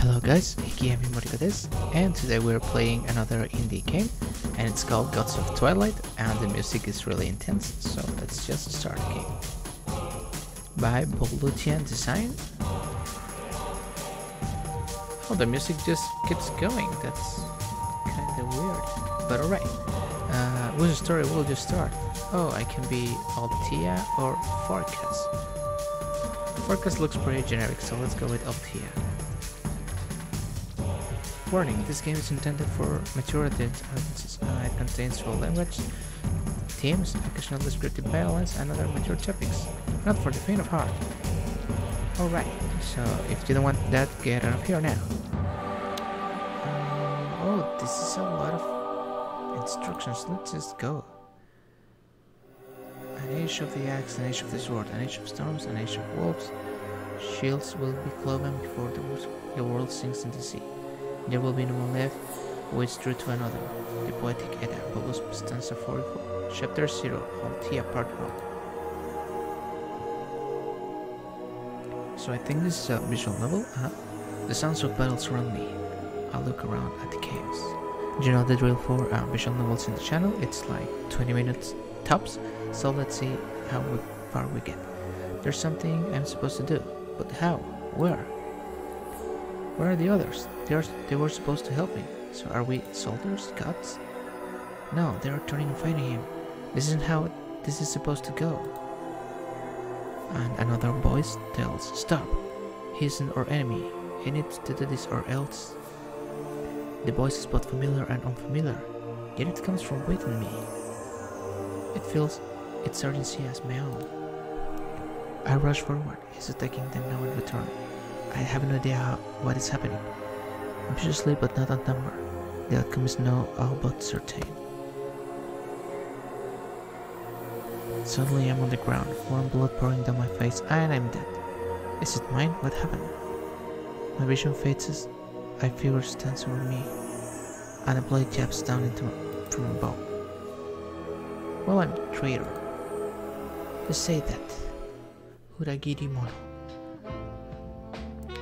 Hello guys, this, and today we're playing another indie game, and it's called Gods of Twilight, and the music is really intense, so let's just start the game. By Volutian design. Oh, the music just keeps going, that's kinda weird, but alright. Which story will you start? Oh, I can be Altia or Forecast. Forecast looks pretty generic, so let's go with Altia. Warning, this game is intended for mature audiences. It contains full language, themes, occasional descriptive violence, and other mature topics. Not for the faint of heart. Alright, so if you don't want that, get out of here now. Oh, this is a lot of instructions. Let's just go. An age of the axe, an age of the sword, an age of storms, an age of wolves. Shields will be cloven before the world sinks in the sea. There will be no one left who is true to another. The Poetic Edda, Bubbles, Stanza 44, Chapter 0, Altia Part 1. So I think this is a visual novel. The sounds of battle surround me. I look around at the chaos. You know the drill for visual novels in the channel? It's like 20 minutes tops, so let's see how far we get. There's something I'm supposed to do, but how? Where? Where are the others? They were supposed to help me. So are we soldiers? Gods? No, they are turning and fighting him. This isn't how this is supposed to go. And another voice tells, stop. He isn't our enemy. He needs to do this or else. The voice is both familiar and unfamiliar, yet it comes from within me. It feels its urgency as my own. I rush forward. He's attacking them now in return. I have no idea what is happening. Ambitiously but not outnumbered. The outcome is now all but certain. Suddenly I'm on the ground, warm blood pouring down my face, and I'm dead. Is it mine? What happened? My vision fades. A figure stands over me, and a blade jabs down from above. Well, I'm a traitor. To say that. Uragiri Mono.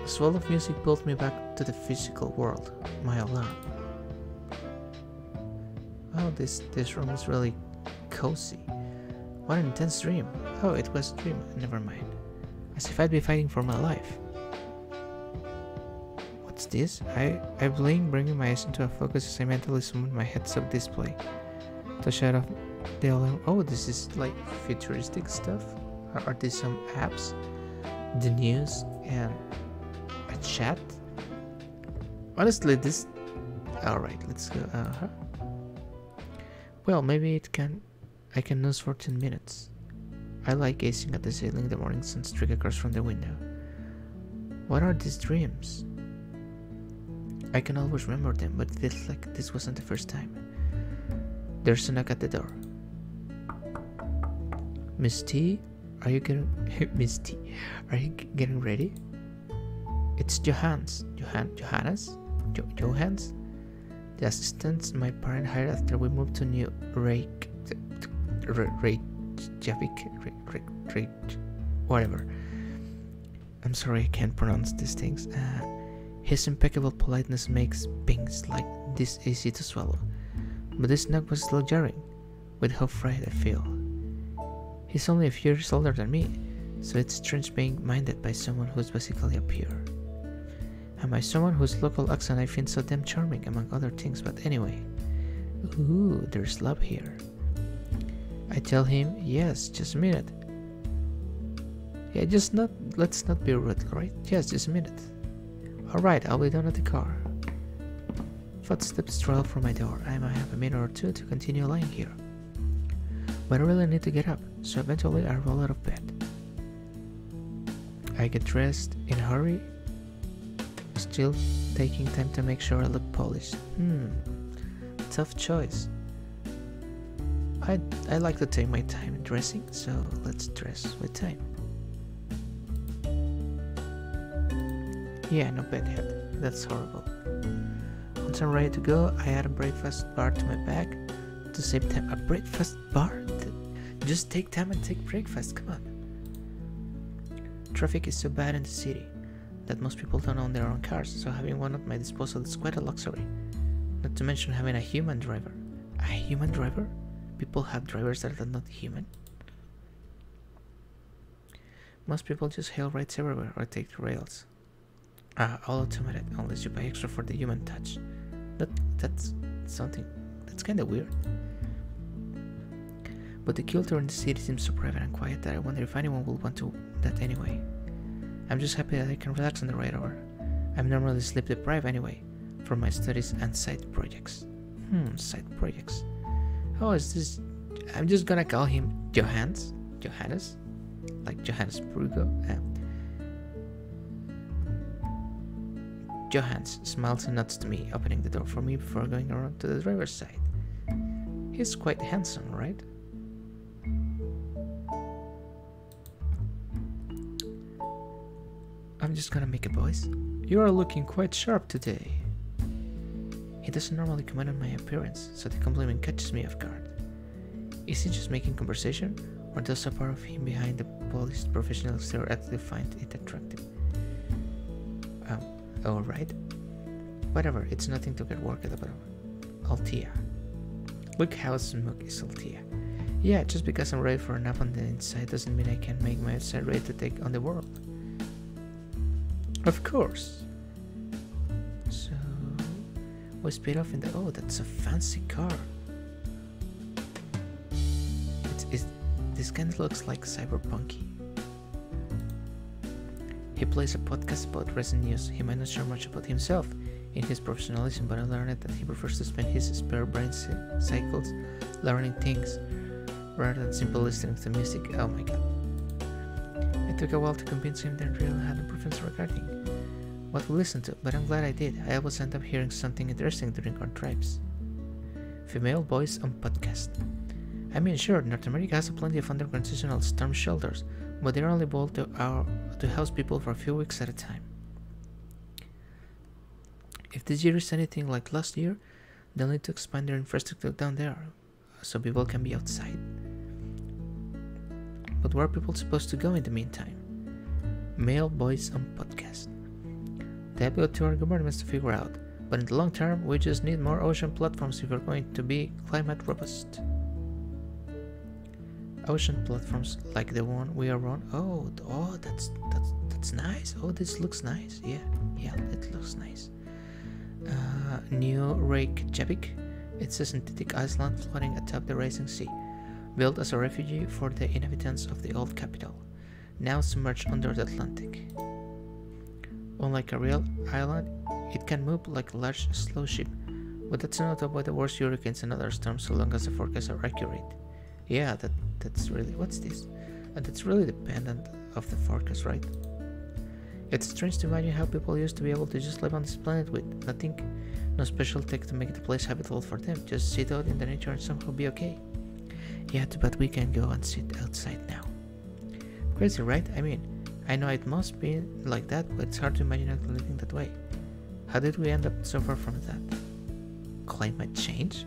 A swell of music pulled me back to the physical world, my alarm. Oh, this room is really cozy. What an intense dream. Oh, it was a dream, never mind. As if I'd be fighting for my life. What's this? I blink, bringing my eyes into a focus as I mentally summon my heads-up display. To shut off the alarm. Oh, this is like futuristic stuff? Are these some apps? The news and a chat? Honestly, this... Alright, let's go. Well, maybe I can snooze for 10 minutes. I like gazing at the ceiling, the morning sun streak across from the window. What are these dreams? I can always remember them, but it feels like this wasn't the first time. There's a knock at the door. Misty? Are you getting... Misty, are you getting ready? It's Johans. Johans? The assistants my parent hired after we moved to New Reykjavik, whatever. I'm sorry I can't pronounce these things. His impeccable politeness makes things like this easy to swallow. But this knock was still jarring, with how frightened I feel. He's only a few years older than me, so it's strange being minded by someone who's basically a peer. And by someone whose local accent I find so damn charming, among other things, but anyway. Ooh, there's love here. I tell him, yes, just a minute. Yeah, let's not be rude, right? Yes, just a minute. Alright, I'll be down at the car. Footsteps trail from my door. I might have a minute or two to continue lying here. But I really need to get up, so eventually I roll out of bed. I get dressed in a hurry, still taking time to make sure I look polished. Tough choice. I like to take my time in dressing, so let's dress with time. Yeah, no bedhead. That's horrible. Once I'm ready to go, I add a breakfast bar to my bag to save time. A breakfast bar? Just take time and take breakfast, come on. Traffic is so bad in the city. that most people don't own their own cars, so having one at my disposal is quite a luxury. Not to mention having a human driver. A human driver? People have drivers that are not human? Most people just hail rides everywhere or take the rails. All automated, unless you pay extra for the human touch. That's something... that's kinda weird. But the culture in the city seems so private and quiet that I wonder if anyone will want to that anyway. I'm just happy that I can relax on the ride over. I'm normally sleep deprived anyway, for my studies and side projects. Side projects. How is this? I'm just gonna call him Johannes? Like Johannes Brugo. Johannes smiles and nods to me, opening the door for me before going around to the driver's side. He's quite handsome, right? I'm just gonna make a voice. You are looking quite sharp today. He doesn't normally comment on my appearance, so the compliment catches me off guard. Is he just making conversation, or does a part of him behind the polished professional exterior actually find it attractive? Alright. Whatever, it's nothing to get worked about. Altia. Look how smooth is Altia. Yeah, just because I'm ready for a nap on the inside doesn't mean I can make my outside ready to take on the world. Of course. So, we speed off in the... oh, that's a fancy car. This kind of looks like cyberpunky. He plays a podcast about recent news. He might not share much about himself in his professionalism, but I learned that he prefers to spend his spare brain cycles learning things rather than simply listening to music. Oh my god. It took a while to convince him that I really had a preference regarding what we listened to, but I'm glad I did. I always end up hearing something interesting during our drives. Female voice on podcast. I mean, sure, North America has plenty of underground seasonal storm shelters, but they're only able to house people for a few weeks at a time. If this year is anything like last year, they'll need to expand their infrastructure down there, so people can be outside. But where are people supposed to go in the meantime? Male voice on podcast. That's up to our governments to figure out, but in the long term, we just need more ocean platforms if we're going to be climate robust. Ocean platforms like the one we are on. Oh, that's nice. Oh, this looks nice. Yeah, it looks nice. New Reykjavik. It's a synthetic island floating atop the rising sea, built as a refuge for the inhabitants of the old capital, now submerged under the Atlantic. Unlike a real island, it can move like a large slow ship, but that's enough to avoid the worst hurricanes and other storms so long as the forecasts are accurate. Yeah, that's really... what's this? That's really dependent of the forecast, right? It's strange to imagine how people used to be able to just live on this planet with nothing, no special tech to make the place habitable for them, just sit out in the nature and somehow be okay. Yeah, but we can go and sit outside now. Crazy, right? I mean, I know it must be like that, but it's hard to imagine actually living that way. How did we end up so far from that? Climate change?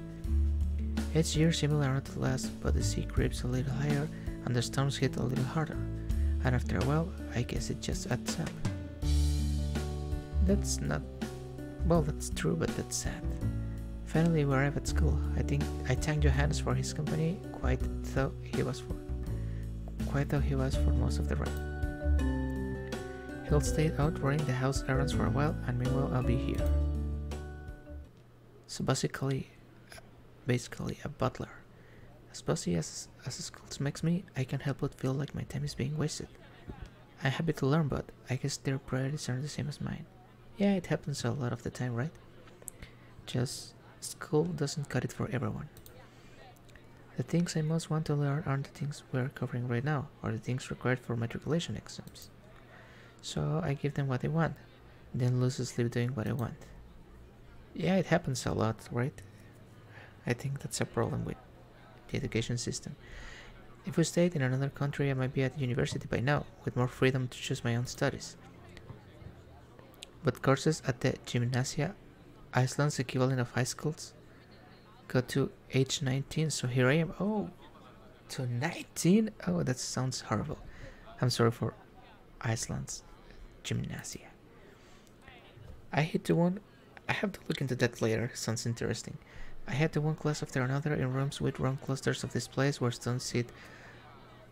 Each year similar enough to last, but the sea creeps a little higher and the storms hit a little harder. And after a while, I guess it just adds up. That's not... well, that's true, but that's sad. Finally, we arrive at school. I thank Johannes for his company, quite though he was for most of the ride. He'll stay out running the house errands for a while, and meanwhile I'll be here. So basically a butler. As bossy as school makes me, I can't help but feel like my time is being wasted. I'm happy to learn, but I guess their priorities aren't the same as mine. Yeah, it happens a lot of the time, right? Just school doesn't cut it for everyone. The things I most want to learn aren't the things we're covering right now, or the things required for matriculation exams. So I give them what they want, then lose sleep doing what I want. Yeah, it happens a lot, right? I think that's a problem with the education system. If we stayed in another country, I might be at university by now, with more freedom to choose my own studies. But courses at the gymnasia, Iceland's equivalent of high schools, go to age 19, so here I am. Oh, to 19? Oh, that sounds horrible. I'm sorry for Iceland's gymnasia. I hit the one. I have to look into that later. Sounds interesting. I had the one class after another in rooms with round clusters of displays where students sit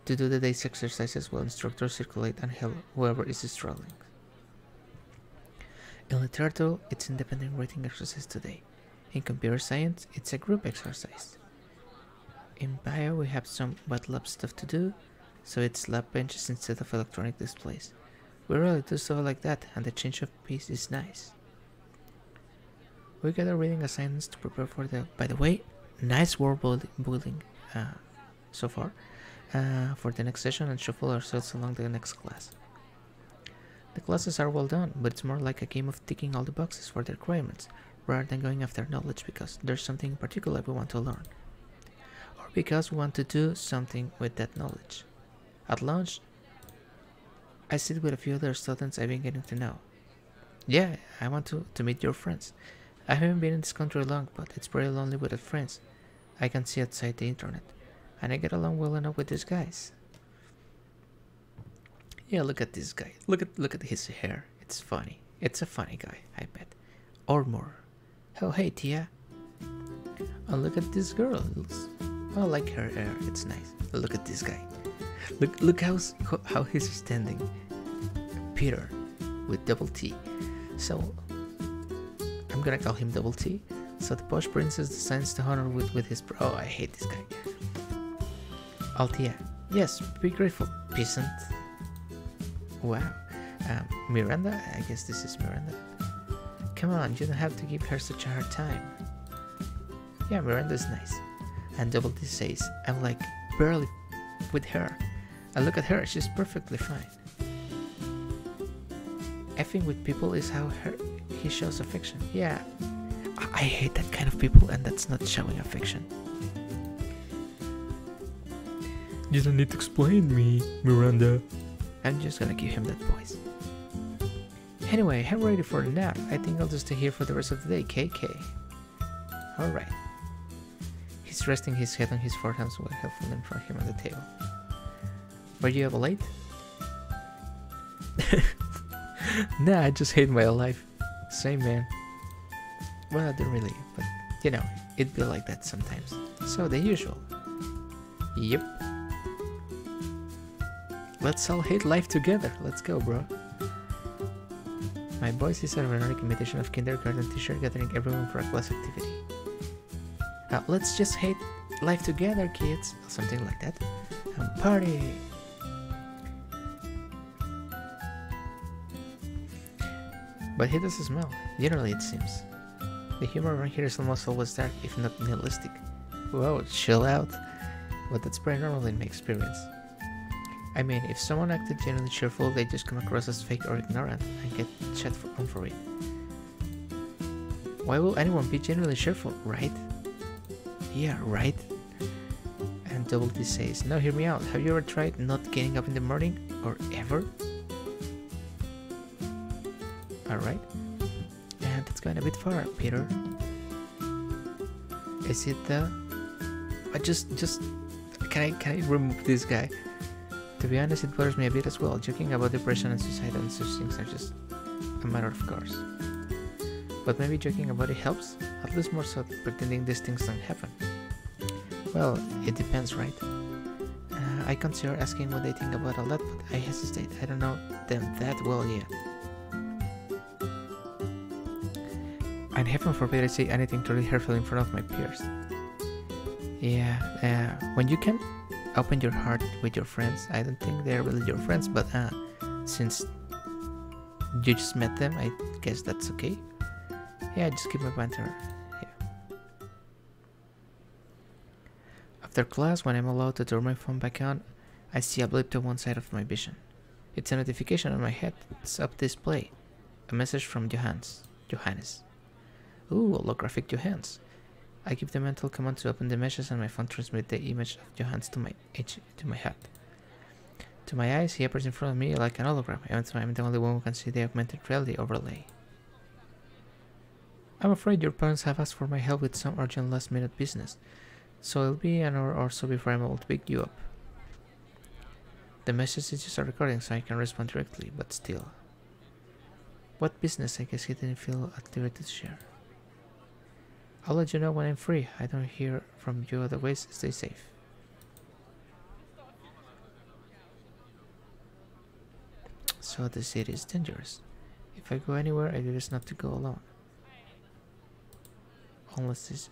to do the day's exercises while instructors circulate and help whoever is struggling. In literature, it's independent reading exercise today. In computer science, it's a group exercise. In bio, we have some wet lab stuff to do, so it's lab benches instead of electronic displays. We really do stuff like that, and the change of pace is nice. We gather reading assignments to prepare for the. By the way, nice word building so far for the next session and shuffle ourselves along the next class. The classes are well done, but it's more like a game of ticking all the boxes for the requirements, rather than going after knowledge because there's something in particular we want to learn, or because we want to do something with that knowledge. At lunch, I sit with a few other students I've been getting to know. Yeah, I want to meet your friends. I haven't been in this country long, but it's pretty lonely without friends I can see outside the internet, and I get along well enough with these guys. Yeah, look at this guy. Look at his hair. It's funny. It's a funny guy, I bet. Or more. Oh, hey, Tia. And look at this girl. I like her hair. It's nice. Look at this guy. Look how he's standing. Peter, with double T. So I'm gonna call him double T. So the posh princess decides to honor with his. Oh, I hate this guy. Altia. Yes, be grateful, peasant. Wow. Miranda? I guess this is Miranda. Come on, you don't have to give her such a hard time. Yeah, Miranda's nice. And Double D says, I'm like barely with her. And look at her, she's perfectly fine. Effing with people is how he shows affection. Yeah, I hate that kind of people, and that's not showing affection. You don't need to explain me, Miranda. I'm just gonna give him that voice. Anyway, I'm ready for a nap. I think I'll just stay here for the rest of the day, KK. Alright. He's resting his head on his forehands while I fallen in front of him on the table. Were you ever late? Nah, I just hate my life. Same, man. Well, I don't really, but you know, it'd be like that sometimes. So, the usual. Yep. Let's all hate life together. Let's go, bro. My voice is an ironic imitation of kindergarten teacher gathering everyone for a class activity. Let's just hate life together, kids. Something like that. And party. But he doesn't smile. Generally, it seems. The humor around here is almost always dark, if not nihilistic. Whoa, chill out. But that's pretty normal in my experience. I mean, if someone acted genuinely cheerful, they just come across as fake or ignorant and get shut on for it. Why will anyone be genuinely cheerful, right? Yeah, right? And Double D says, now hear me out. Have you ever tried not getting up in the morning? Or ever? Alright. And it's going a bit far, Peter. Is it the... Can I remove this guy? To be honest, it bothers me a bit as well. Joking about depression and suicide and such things are just a matter of course. But maybe joking about it helps? At least more so than pretending these things don't happen. Well, it depends, right? I consider asking what they think about all that, but I hesitate. I don't know them that well yet. And heaven forbid I say anything truly hurtful in front of my peers. Yeah, when you can open your heart with your friends, I don't think they're really your friends, but since you just met them, I guess that's okay. Yeah, just keep my banter. Yeah. After class, when I'm allowed to turn my phone back on, I see a blip to one side of my vision. It's a notification on my head. It's up display. A message from Johannes. Ooh, holographic Johannes. I give the mental command to open the meshes and my phone transmits the image of Johannes to my head. To my eyes, he appears in front of me like an hologram. I'm the only one who can see the augmented reality overlay. I'm afraid your parents have asked for my help with some urgent last-minute business, so it'll be an hour or so before I'm able to pick you up. The message is just a recording so I can respond directly, but still. What business? I guess he didn't feel at liberty to share. I'll let you know when I'm free. I don't hear from you otherwise. Stay safe. So the city is dangerous. If I go anywhere, I guess not to go alone. Unless this,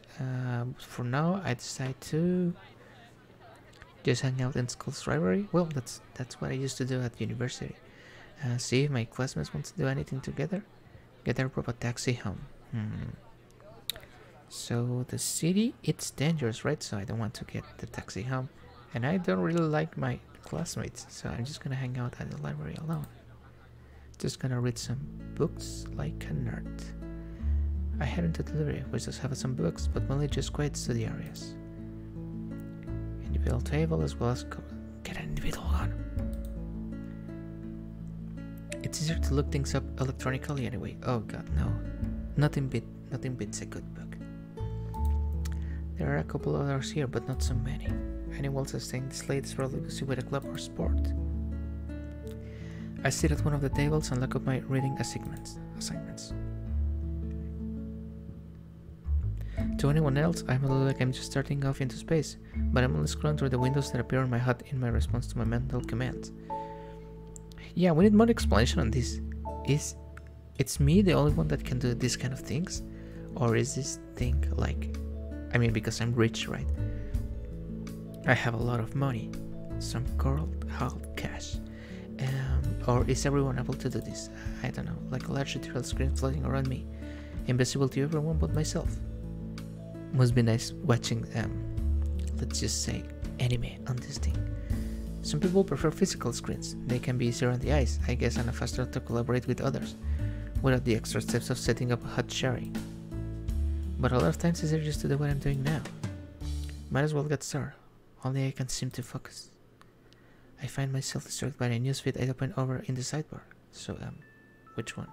for now, I decide to just hang out in school's library. Well, that's what I used to do at university. See if my classmates want to do anything together. Get a proper taxi home. So the city, it's dangerous, right? So I don't want to get the taxi home. And I don't really like my classmates. So I'm just gonna hang out at the library alone. Just gonna read some books like a nerd. I head into the library, which does have some books, but mainly just quiet study areas. Individual table as well as get an individual one. It's easier to look things up electronically anyway. Oh god, no. Nothing beats a good book. There are a couple others here, but not so many. Anyone else saying this late is probably busy with a club or sport. I sit at one of the tables and look up my reading assignments. To anyone else, I may look like I'm just starting off into space, but I'm only scrolling through the windows that appear on my HUD in my response to my mental commands. Yeah, we need more explanation on this. It's me the only one that can do this kind of things? Or is this thing like... I mean, because I'm rich, right? I have a lot of money. Some cold hard cash. Or is everyone able to do this? I don't know, like a large digital screen floating around me. Invisible to everyone but myself. Must be nice watching, let's just say, anime on this thing. Some people prefer physical screens. They can be easier on the eyes, I guess, and faster to collaborate with others, without the extra steps of setting up a HUD sharing. But a lot of times it's easier just to do what I'm doing now. Might as well get started, only I can't seem to focus. I find myself distracted by a newsfeed I open over in the sidebar. So, which one?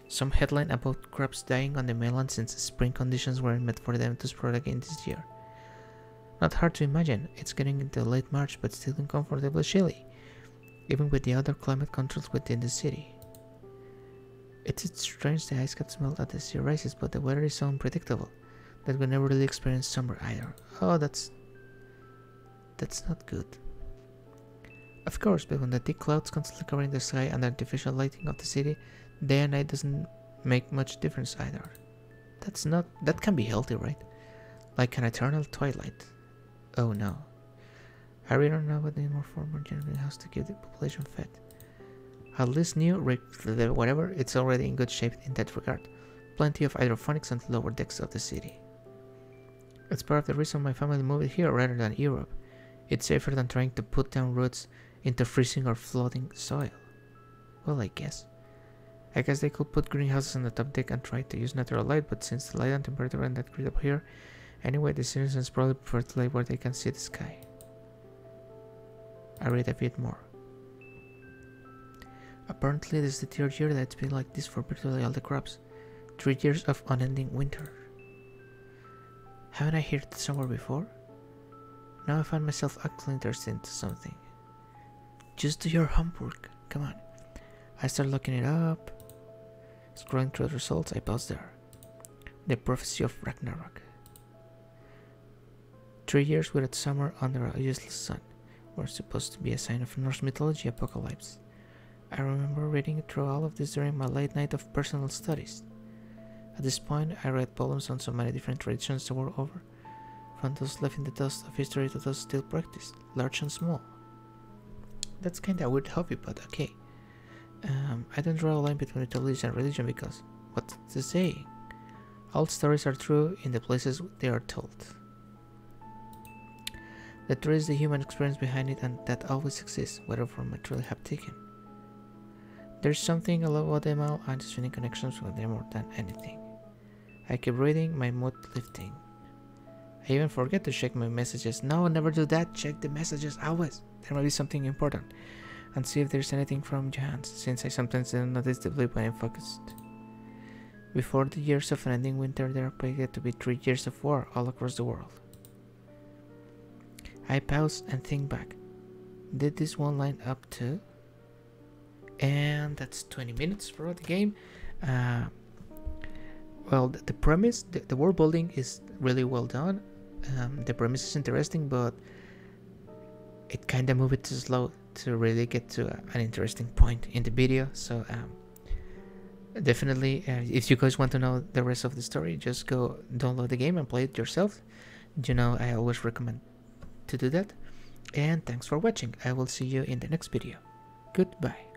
Some headline about crops dying on the mainland since spring conditions weren't met for them to sprout again this year. Not hard to imagine, it's getting into late March but still uncomfortably chilly, even with the other climate controls within the city. It's strange the ice caps melt as the sea rises, but the weather is so unpredictable that we never really experience summer either. Oh, that's not good. Of course, but when the thick clouds constantly covering the sky and the artificial lighting of the city, day and night doesn't make much difference either. That can be healthy, right? Like an eternal twilight. Oh no. I really don't know what the more formal general house to keep the population fed. At least whatever, it's already in good shape in that regard. Plenty of hydroponics on the lower decks of the city. It's part of the reason my family moved here rather than Europe. It's safer than trying to put down roots into freezing or flooding soil. Well, I guess they could put greenhouses on the top deck and try to use natural light, but since the light and temperature are not great up here, anyway, the citizens probably prefer to live where they can see the sky. I read a bit more. Apparently, this is the third year that it's been like this for virtually all the crops. 3 years of unending winter. Haven't I heard it somewhere before? Now I find myself actually interested into something. Just do your homework, come on. I start looking it up. Scrolling through the results, I pause there. The prophecy of Ragnarok. 3 years without summer under a useless sun were supposed to be a sign of Norse mythology apocalypse. I remember reading through all of this during my late night of personal studies. At this point, I read poems on so many different traditions the world over, from those left in the dust of history to those still practiced, large and small. That's kinda a weird hobby, but okay. I don't draw a line between mythology and religion because, what's the saying? All stories are true in the places they are told. The truth is the human experience behind it, and that always exists, whether form I truly have taken. There's something I love about them all, and just feeling connections with them more than anything. I keep reading, my mood lifting. I even forget to check my messages. No, never do that. Check the messages always. There might be something important. And see if there's anything from Johans, since I sometimes don't notice the blip when I'm focused. Before the years of an ending winter, there are predicted to be 3 years of war all across the world. I pause and think back. Did this one line up to? and that's 20 minutes for the game. Well, the premise, the world building is really well done. The premise is interesting, but it kind of moved too slow to really get to an interesting point in the video. So definitely, if you guys want to know the rest of the story, just go download the game and play it yourself. You know, I always recommend to do that. And thanks for watching. I will see you in the next video. Goodbye.